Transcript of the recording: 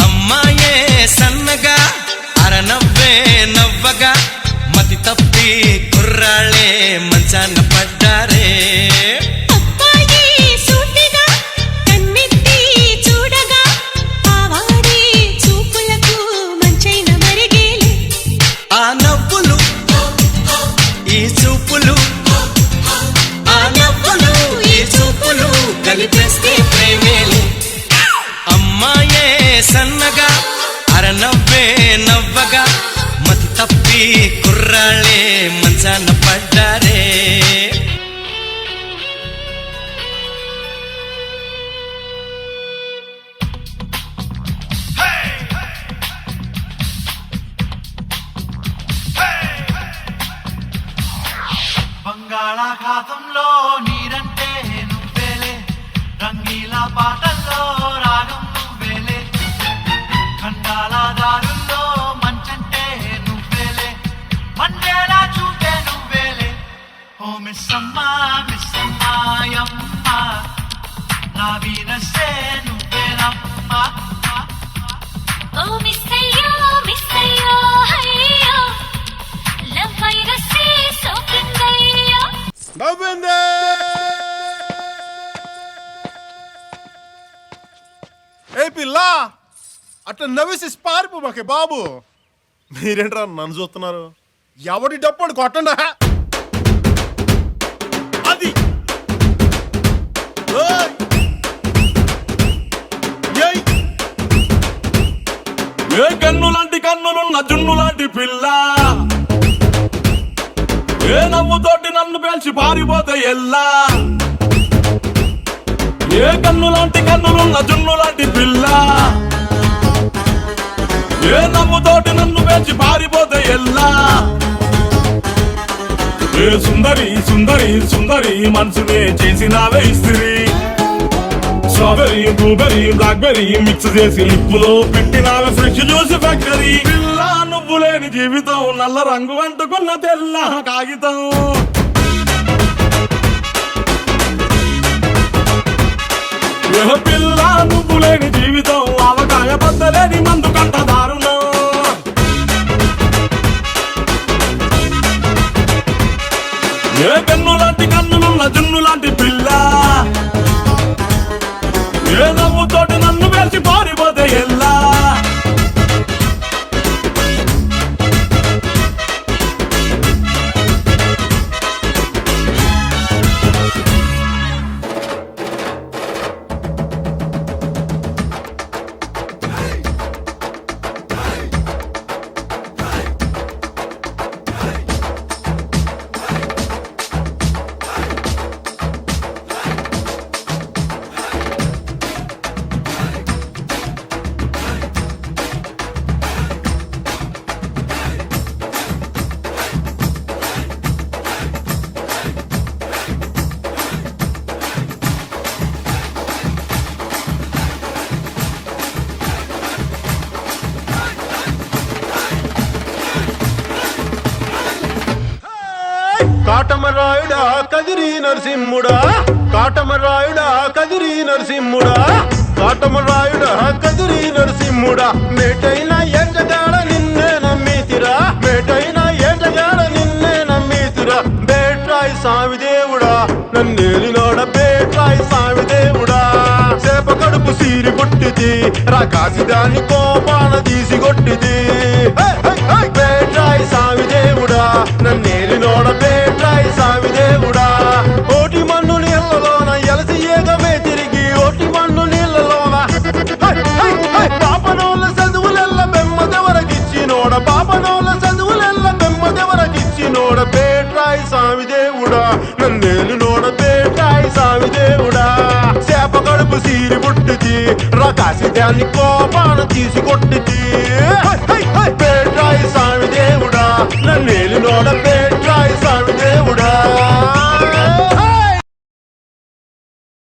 అమ్మాయే సన్నగా అరనవ్వే నవ్వగా మతి తప్పి కుర్రాళ్ళే మంచాన పడ్డారే. ఆ నవ్వులు ఈ చూపులు కలిపేస్తే ప్రేమేలే. అమ్మాయే సన్నగా అరనవ్వే నవ్వగా మతి తప్పి కుర్రాళ్ళే మంచాన పడ్డారే. బంగాళాఖాతంలో నీరంటే నువ్వేలే, రంగీలా పాటల్లో రాగం నువ్వేలే, ఖండాల దారుల్లో మంచంటే నువ్వేలే, మండేలా చూపే నువ్వేలే. ఓ మిస్సమ్మా మిస్సమ్మాయమ్మ నా వీరసే నువ్వేనమ్మా. ఓ మిస్సయ్యో మిస్సయ్యో హయ్యో లవ్ వైరసే సోకిందయ్యో. నవ్విందే ఏ పిల్ల అట్లా నవ్వేసి పారిపోమాకే బాబు. మీరేంట్రా నన్ను చూస్తున్నారు? ఎవడి డప్పుడు కొట్టండా అది. ఏ కన్ను లాంటి కన్నులున్న జున్ను లాంటి పిల్ల, ఏ నవ్వుతోటి నన్ను పేల్చి పారిపోతే ఎల్లా. ఏ కన్ను లాంటి కన్నులున్న జున్ను లాంటి పిల్ల, ఏ నవ్వుతోటి నన్ను పేల్చి పారిపోతే ఎల్లా. ఏ సుందరి సుందరి సుందరి మనసునే చేసినావే ఇస్త్రీ, స్ట్రాబెరీ బ్లూబెరీ బ్లాక్బెరీ మిక్స్ చేసి లిప్పులో పెట్టినావే ఫ్రెష్ జ్యూస్ ఫ్యాక్టరీ. పిల్ల నువ్వు లేని జీవితం నల్ల రంగు అంటుకున్న తెల్ల కాగితం. పిల్ల నువ్వు లేని జీవితం అవకాయ బద్దలేని మందు కంట దారుణం. ఏ కన్ను లాంటి కన్నులున్న జున్ను లాంటి పిల్ల, ఏ నవ్వుతోటి నన్ను వేసి పారిపోతే ఎల్లా. కాటమరాయుడా కదిరి నరసింహుడా, కాటమరాయుడా కదిరి నరసింహుడా, కాటమరాయుడా కదిరి నరసింహుడా. మేటైన ఏటగాడ నిన్నే నమ్మితిరా, మేటైన ఏటగాడ నిన్నే నమ్మితిరా. బేట్రాయి స్వామి దేవుడా నన్నేలినోడ, బేట్రాయి స్వామి దేవుడా. చేప కడుపు సీరి కొట్టిది రాకాసి దాన్ని కోపాన తీసి కొట్టిది. బేట్రాయి స్వామి దేవుడా నన్నేలినోడ, బేట్రాయి స్వామి దేవుడా. ఓటి మన్ను నీళ్ళలోన ఎలసి ఏగమే తిరిగి, ఓటి మన్ను నీళ్ళలోన పాపనోళ్ళ చదువులెల్ల బెమ్మదెవరకిచ్చినోడ, పాపనోళ్ళ చదువులెల్ల బెమ్మదెవరకిచ్చినోడ. బేట్రాయి స్వామి దేవుడా నన్నేలినోడ, బేట్రాయి స్వామి దేవుడా. చేప కడుపు సీరి పుట్టిది రాకాసి దాన్ని కోపాన తీసి కొట్టిది. బేట్రాయి స్వామి దేవుడా నన్నేలినోడ,